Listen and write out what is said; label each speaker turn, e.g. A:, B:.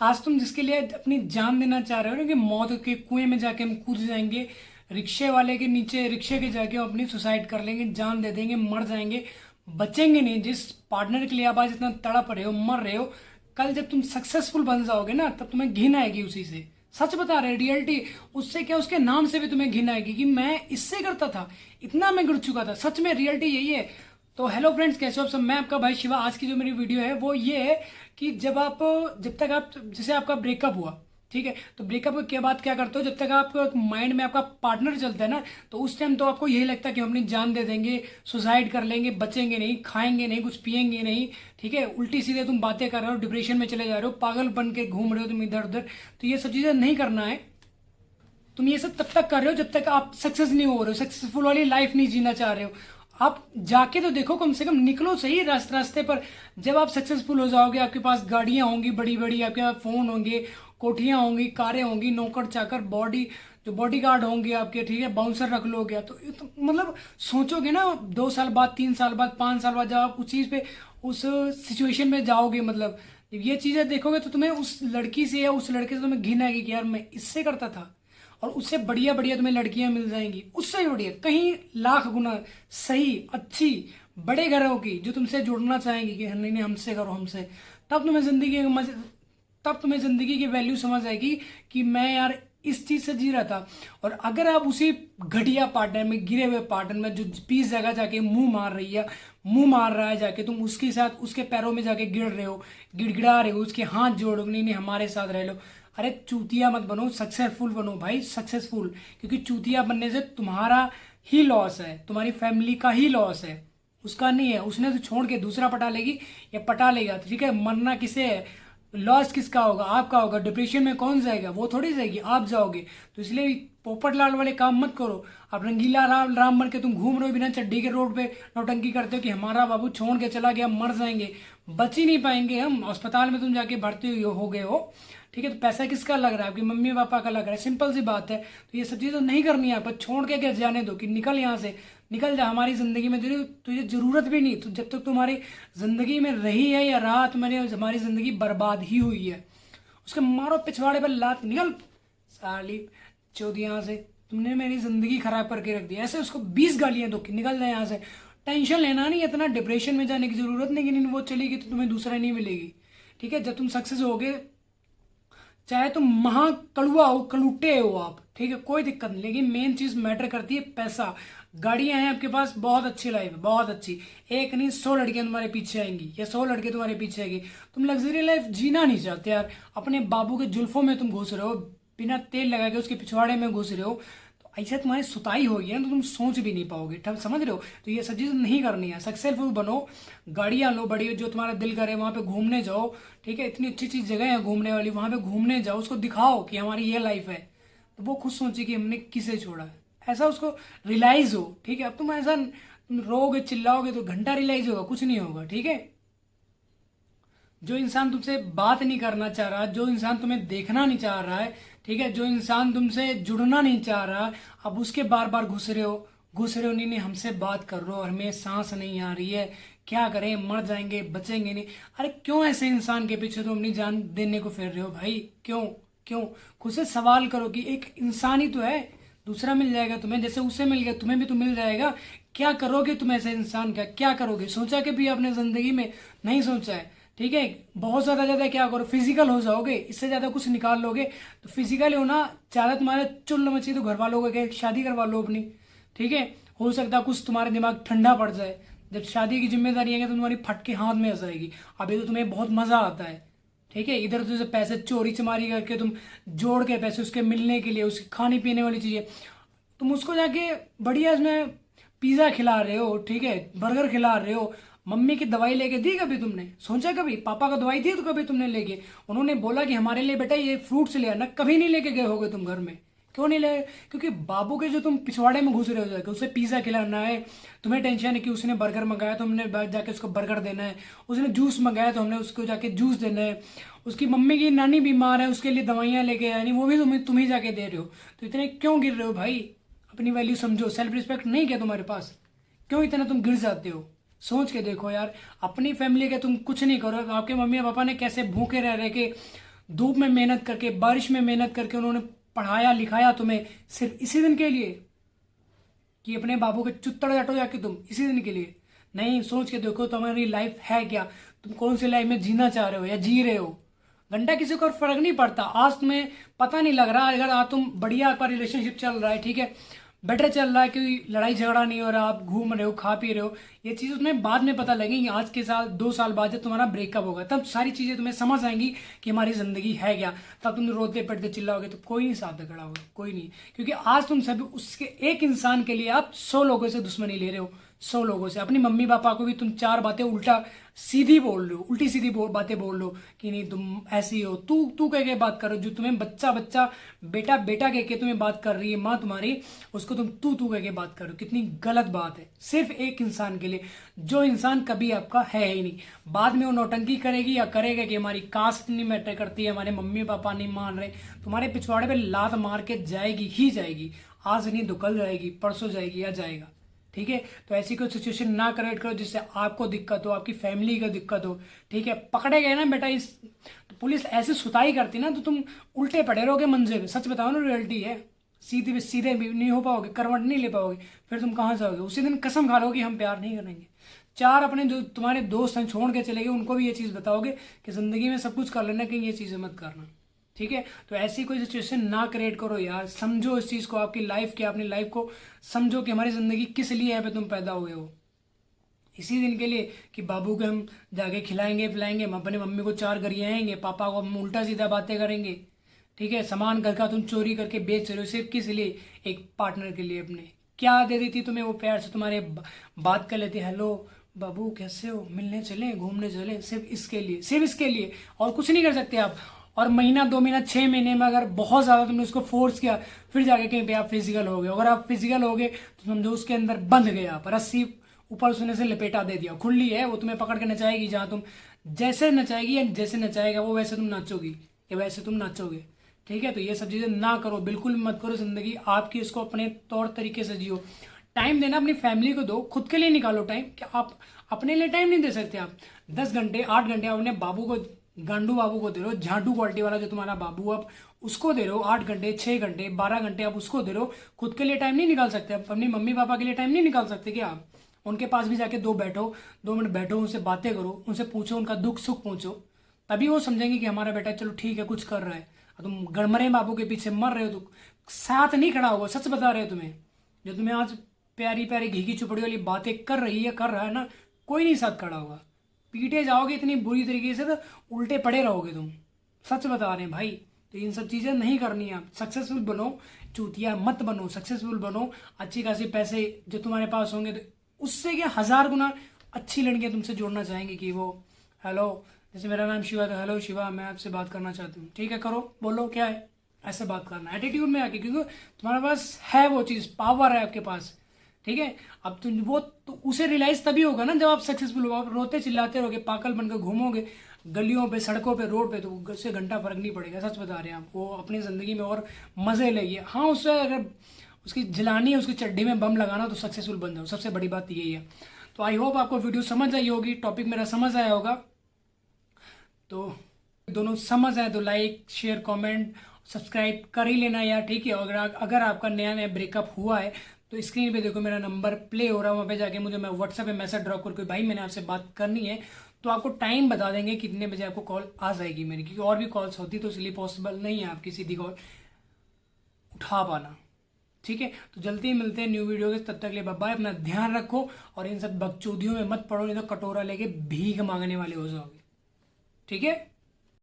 A: आज तुम जिसके लिए अपनी जान देना चाह रहे हो ना, कि मौत के कुएं में जाके हम कूद जाएंगे, रिक्शे वाले के नीचे रिक्शे के जाके हम अपनी सुसाइड कर लेंगे, जान दे देंगे, मर जाएंगे, बचेंगे नहीं। जिस पार्टनर के लिए आप आज इतना तड़प रहे हो, मर रहे हो, कल जब तुम सक्सेसफुल बन जाओगे ना, तब तुम्हें घिन आएगी उसी से। सच बता रहे, रियलिटी। उससे क्या, उसके नाम से भी तुम्हें घिन आएगी कि मैं इससे करता था, इतना मैं गिर चुका था। सच में रियलिटी यही है। तो हेलो फ्रेंड्स, कैसे हो आप सब। मैं आपका भाई शिवा। आज की जो मेरी वीडियो है वो ये है कि जब तक आप, जैसे आपका ब्रेकअप हुआ, ठीक है, तो ब्रेकअप के बाद क्या करते हो, जब तक आपको माइंड में आपका पार्टनर चलता है ना, तो उस टाइम तो आपको यही लगता है कि हम अपनी जान दे देंगे, सुसाइड कर लेंगे, बचेंगे नहीं, खाएंगे नहीं, कुछ पिएंगे नहीं, ठीक है। उल्टी सीधे तुम बातें कर रहे हो, डिप्रेशन में चले जा रहे हो, पागल बन के घूम रहे हो तुम इधर उधर। तो ये सब चीज़ें नहीं करना है। तुम ये सब तब तक कर रहे हो जब तक आप सक्सेस नहीं हो रहे हो, सक्सेसफुल वाली लाइफ नहीं जीना चाह रहे हो। आप जाके तो देखो, कम से कम निकलो सही रास्ते पर। जब आप सक्सेसफुल हो जाओगे, आपके पास गाड़ियां होंगी बड़ी बड़ी, आपके पास फोन होंगे, कोठियां होंगी, कारें होंगी, नौकर चाकर, जो बॉडी गार्ड होंगे आपके, ठीक है, बाउंसर रख लोगे तो मतलब सोचोगे ना, 2 साल बाद, 3 साल बाद, 5 साल बाद जब आप उस चीज पे, उस सिचुएशन में जाओगे, मतलब जब ये चीजें देखोगे तो तुम्हें उस लड़की से या उस लड़के से तुम्हें घिन आएगी कि यार मैं इससे करता था, और उससे बढ़िया बढ़िया तुम्हें लड़कियां मिल जाएंगी, उससे भी बढ़िया कहीं लाख गुना सही, अच्छी, बड़े घरों की, जो तुमसे जुड़ना चाहेंगी कि नहीं नहीं हमसे करो, हमसे। तब तुम्हें जिंदगी के मजे, तब तुम्हें जिंदगी की वैल्यू समझ आएगी कि मैं यार इस चीज से जी रहा था। और अगर आप उसी घटिया पार्टनर में, गिरे हुए पार्टनर में, जो 20 जगह जाके मुंह मार रहा है जाके, तुम उसके साथ उसके पैरों में जाके गिर रहे हो, गिड़गिड़ा रहे हो, उसके हाथ जोड़ो, नहीं नहीं हमारे साथ रह लो। अरे चूतिया मत बनो, सक्सेसफुल बनो भाई, सक्सेसफुल। क्योंकि चूतिया बनने से तुम्हारा ही लॉस है, तुम्हारी फैमिली का ही लॉस है, उसका नहीं है। उसने तो छोड़ के दूसरा पटा लेगी या पटा लेगा, ठीक है, मरना किसे है, लॉस किसका होगा, आपका होगा। डिप्रेशन में कौन जाएगा, वो थोड़ी जाएगी, आप जाओगे। तो इसलिए पोपट लाल वाले काम मत करो। आप रंगीला राम राम बन के तुम घूम रहे हो बिना चड्डी के, रोड पे नौटंकी करते हो कि हमारा बाबू छोड़ के चला गया, मर जाएंगे, बच ही नहीं पाएंगे हम। अस्पताल में तुम जाके भर्ती हो गए हो, ठीक है, तो पैसा किसका लग रहा है, आपकी मम्मी पापा का लग रहा है, सिंपल सी बात है। तो ये सब चीज़ तो नहीं करनी है आपको, छोड़ के क्या जाने दो कि निकल यहाँ से, निकल जा हमारी जिंदगी में, तुझे जरूरत भी नहीं। तो जब तक तुम्हारी जिंदगी में रही है या रहा, तुम्हारी हमारी जिंदगी बर्बाद ही हुई है। उसके मारो पिछवाड़े पर लात, निकल साली चौधरी यहाँ से, तुमने मेरी जिंदगी खराब करके रख दी। ऐसे उसको 20 गालियां दो कि निकल जाए यहाँ से। टेंशन लेना नहीं, इतना डिप्रेशन में जाने की जरूरत नहीं कि नहीं वो चलेगी तो तुम्हें दूसरा नहीं मिलेगी, ठीक है। जब तुम सक्सेस होगे, चाहे तुम महा कड़ुआ हो, कलूटे हो आप, ठीक है, कोई दिक्कत नहीं, लेकिन मेन चीज मैटर करती है पैसा। गाड़ियां हैं आपके पास, बहुत अच्छी लाइफ है, बहुत अच्छी, एक नहीं 100 लड़कियां तुम्हारे पीछे आएंगी या 100 लड़के तुम्हारे पीछे आएंगे। तुम लग्जरी लाइफ जीना नहीं चाहते यार, अपने बाबू के जुल्फों में तुम घुस रहे हो, बिना तेल लगा के उसके पिछवाड़े में घुस रहे हो। ऐसा तुम्हारी सुताई होगी ना, तो तुम सोच भी नहीं पाओगे, तब समझ रहे हो। तो ये सब चीज़ नहीं करनी है, सक्सेसफुल बनो, गाड़ियां लो बड़ी, जो तुम्हारा दिल करे वहां पे घूमने जाओ, ठीक है, इतनी अच्छी अच्छी जगह है घूमने वाली, वहां पे घूमने जाओ, उसको दिखाओ कि हमारी ये लाइफ है। तो वो खुद सोचे कि हमने किसे छोड़ा है, ऐसा उसको रियलाइज हो, ठीक है। अब तुम ऐसा रोगे चिल्लाओगे तो घंटा रियलाइज होगा, कुछ नहीं होगा, ठीक है। जो इंसान तुमसे बात नहीं करना चाह रहा, जो इंसान तुम्हें देखना नहीं चाह रहा है, ठीक है, जो इंसान तुमसे जुड़ना नहीं चाह रहा, अब उसके बार बार घुस रहे हो, नहीं नहीं हमसे बात कर रहे हो, हमें सांस नहीं आ रही है, क्या करें, मर जाएंगे, बचेंगे नहीं। अरे क्यों ऐसे इंसान के पीछे तुम अपनी जान देने को फिर रहे हो भाई, क्यों क्यों। खुद से सवाल करो कि एक इंसान ही तो है, दूसरा मिल जाएगा तुम्हें, जैसे उसे मिल गया तुम्हें भी तो मिल जाएगा। क्या करोगे तुम ऐसे इंसान का, क्या करोगे, सोचा कि भी आपने जिंदगी में नहीं सोचा है, ठीक है। बहुत ज्यादा क्या करो, फिजिकल हो जाओगे, इससे ज्यादा कुछ निकाल लोगे। तो फिजिकल होना ज्यादा तुम्हारे चुल मची तो घर वालों को क्या, शादी करवा लो अपनी, ठीक है। हो सकता है कुछ तुम्हारे दिमाग ठंडा पड़ जाए, जब शादी की जिम्मेदारी है तो तुम्हारी फट के हाथ में आ जाएगी। अभी तो तुम्हें बहुत मजा आता है, ठीक है, इधर तुझे पैसे चोरी चमारी करके तुम जोड़ के पैसे उसके मिलने के लिए, उसकी खाने पीने वाली चीजें, तुम उसको जाके बढ़िया उसमें पिज्जा खिला रहे हो, ठीक है, बर्गर खिला रहे हो। मम्मी की दवाई लेके दी कभी तुमने, सोचा कभी पापा का दवाई दी तो कभी तुमने लेके, उन्होंने बोला कि हमारे लिए बेटा ये फ्रूट्स ले आना, कभी नहीं लेके गए होगे तुम घर में। क्यों नहीं ले, क्योंकि बाबू के जो तुम पिछवाड़े में घुस रहे हो जाके, उसे पिज्जा खिलाना है, तुम्हें टेंशन है कि उसने बर्गर मंगाया तो हमने जाके उसको बर्गर देना है, उसने जूस मंगाया तो हमने उसको जाके जूस देना है, उसकी मम्मी की नानी बीमार है उसके लिए दवाइयां लेके आनी, वो भी तुम ही जाके दे रहे हो। तो इतने क्यों गिर रहे हो भाई, अपनी वैल्यू समझो, सेल्फ रिस्पेक्ट नहीं क्या तुम्हारे पास, क्यों इतना तुम गिर जाते हो। सोच के देखो यार, अपनी फैमिली के तुम कुछ नहीं करो, आपके मम्मी पापा ने कैसे भूखे रह रहे के धूप में मेहनत करके, बारिश में मेहनत करके उन्होंने पढ़ाया लिखाया तुम्हें, सिर्फ इसी दिन के लिए कि अपने बाबू के चुत्तड़ हटो जाके तुम इसी दिन के लिए। नहीं, सोच के देखो तुम्हारी लाइफ है क्या, तुम कौन सी लाइफ में जीना चाह रहे हो या जी रहे हो। घंटा किसी को फर्क नहीं पड़ता। आज तुम्हें पता नहीं लग रहा, अगर आज तुम बढ़िया आपका रिलेशनशिप चल रहा है, ठीक है, बेटर चल रहा है, कोई लड़ाई झगड़ा नहीं हो रहा, आप घूम रहे हो, खा पी रहे हो, ये चीज़ तुम्हें बाद में पता लगेगी। आज के साल 2 साल बाद जब तुम्हारा ब्रेकअप होगा तब सारी चीज़ें तुम्हें समझ आएंगी कि हमारी ज़िंदगी है क्या। तब तुम रोते पड़ते चिल्लाओगे तो कोई नहीं साथ खड़ा होगा, कोई नहीं। क्योंकि आज तुम सभी उसके एक इंसान के लिए आप 100 लोगों से दुश्मनी ले रहे हो, 100 लोगों से। अपनी मम्मी पापा को भी तुम 4 बातें उल्टा सीधी बोल रहे हो, उल्टी सीधी बातें बोल रहे हो कि नहीं तुम ऐसी हो, तू तू कह के बात करो। जो तुम्हें बच्चा बच्चा बेटा बेटा कह के तुम्हें बात कर रही है माँ तुम्हारी, उसको तुम तू कह के बात करो। कितनी गलत बात है, सिर्फ एक इंसान के लिए, जो इंसान कभी आपका है ही नहीं। बाद में वो नौटंकी करेगी या करेगा कि हमारी कास्ट नहीं मैटर करती है, हमारे मम्मी पापा नहीं मान रहे, तुम्हारे पिछवाड़े पे लात मार के जाएगी ही जाएगी। आज नहीं तो कल जाएगी, परसों जाएगी या जाएगा, ठीक है। तो ऐसी कोई सिचुएशन ना क्रिएट करो जिससे आपको दिक्कत हो, आपकी फैमिली को दिक्कत हो, ठीक है। पकड़े गए ना बेटा, इस तो पुलिस ऐसी सुताई करती ना तो तुम उल्टे पड़े रहोगे मंजे पे। सच बताओ ना, रियलिटी है। सीधे पे सीधे भी नहीं हो पाओगे, करवट नहीं ले पाओगे, फिर तुम कहाँ जाओगे। उसी दिन कसम खा लोगे हम प्यार नहीं करेंगे। 4 अपने जो तुम्हारे दोस्त हैं छोड़ के चले गए, उनको भी ये चीज़ बताओगे कि जिंदगी में सब कुछ कर लेना, कहीं ये चीज़ें मत करना, ठीक है। तो ऐसी कोई सिचुएशन ना क्रिएट करो यार। समझो इस चीज़ को, आपकी लाइफ के, अपनी लाइफ को समझो कि हमारी ज़िंदगी किस लिए है पे तुम पैदा हुए हो। इसी दिन के लिए कि बाबू को हम जाके खिलाएंगे पिलाएंगे, हम अपने मम्मी को 4 गरियाएंगे, पापा को हम उल्टा सीधा बातें करेंगे, ठीक है। सामान घर का तुम चोरी करके बेच रहे हो, सिर्फ किस लिए, एक पार्टनर के लिए अपने। क्या दे देती तुम्हें वो, प्यार से तुम्हारे बात कर लेती, हेलो बाबू कैसे हो, मिलने चले, घूमने चले, सिर्फ इसके लिए, सिर्फ इसके लिए, और कुछ नहीं कर सकते आप। और महीना 2 महीना 6 महीने में अगर बहुत ज़्यादा तुमने उसको फोर्स किया, फिर जाके कहीं पे आप फिजिकल हो गए। अगर आप फिजिकल हो गए तो समझो उसके अंदर बंध गए आप, रस्सी ऊपर सुने से लपेटा दे दिया, खुली है वो, तुम्हें पकड़ के नचाएगी। जहाँ तुम जैसे नचाएगी या जैसे नचाएगा वो, वैसे तुम नाचोगी या वैसे तुम नाचोगे, ठीक है। तो ये सब चीज़ें ना करो, बिल्कुल मत करो। जिंदगी आपकी, इसको अपने तौर तरीके से जियो। टाइम देना अपनी फैमिली को दो, खुद के लिए निकालो टाइम। क्या आप अपने लिए टाइम नहीं दे सकते? आप 10 घंटे 8 घंटे अपने बाबू को, गांडू बाबू को दे रहे हो, झांडू क्वालिटी वाला जो तुम्हारा बाबू, आप उसको दे रहे हो 8 घंटे 6 घंटे 12 घंटे आप उसको दे रहे हो। खुद के लिए टाइम नहीं निकाल सकते? आप अपनी मम्मी पापा के लिए टाइम नहीं निकाल सकते क्या? आप उनके पास भी जाके 2 मिनट बैठो, उनसे बातें करो, उनसे पूछो, उनका दुख सुख पूछो, तभी वो समझेंगे कि हमारा बेटा चलो ठीक है कुछ कर रहा है। तुम गड़मरे बाबू के पीछे मर रहे हो तो साथ नहीं खड़ा होगा। सच बता रहे हो तुम्हें, जो तुम्हें आज प्यारी प्यारी घी की चुपड़ी वाली बातें कर रही है, कर रहा है ना, कोई नहीं साथ खड़ा होगा। पीटे जाओगे इतनी बुरी तरीके से तो उल्टे पड़े रहोगे तुम। सच बता रहे हैं भाई। तो इन सब चीज़ें नहीं करनी है। आप सक्सेसफुल बनो, चूतिया मत बनो, सक्सेसफुल बनो। अच्छी खासी पैसे जो तुम्हारे पास होंगे तो उससे क्या 1000 गुना अच्छी लड़कियां तुमसे जोड़ना चाहेंगी कि वो, हेलो जैसे मेरा नाम शिवा, तो हेलो शिवा मैं आपसे बात करना चाहती हूँ, ठीक है करो, बोलो क्या है, ऐसे बात करना एटीट्यूड में आके, क्योंकि तुम्हारे पास है वो चीज़, पावर है आपके पास, ठीक है। अब तुम वो तो उसे रियलाइज तभी होगा ना जब आप सक्सेसफुल हो। आप रोते चिल्लाते रहोगे, पागल बनकर घूमोगे गलियों पे, सड़कों पे, रोड पे, तो उससे घंटा फर्क नहीं पड़ेगा। सच बता रहे हैं आप। वो अपनी ज़िंदगी में और मज़े लेंगे। हाँ, उससे अगर उसकी जलानी है, उसकी चड्डी में बम लगाना, तो सक्सेसफुल बन जाओ। सबसे बड़ी बात यही है। तो आई होप आपको वीडियो समझ आई होगी, टॉपिक मेरा समझ आया होगा। तो दोनों समझ आए तो लाइक शेयर कमेंट सब्सक्राइब कर ही लेना यार, ठीक है। अगर आपका नया नया ब्रेकअप हुआ है तो स्क्रीन पे देखो मेरा नंबर प्ले हो रहा है, वहाँ पे जाके मुझे मैं व्हाट्सएप पे मैसेज ड्रॉप करके भाई मैंने आपसे बात करनी है, तो आपको टाइम बता देंगे कितने बजे आपको कॉल आ जाएगी मेरी, क्योंकि और भी कॉल्स होती तो इसलिए पॉसिबल नहीं है आपकी सीधी कॉल उठा पाना, ठीक है। तो जल्दी मिलते हैं न्यू वीडियो के, तब तक लिए बाय बाय। अपना ध्यान रखो और इन सब बकचोदियों में मत पड़ो, नहीं तो कटोरा लेके भीख मांगने वाले हो जाओगे, ठीक है।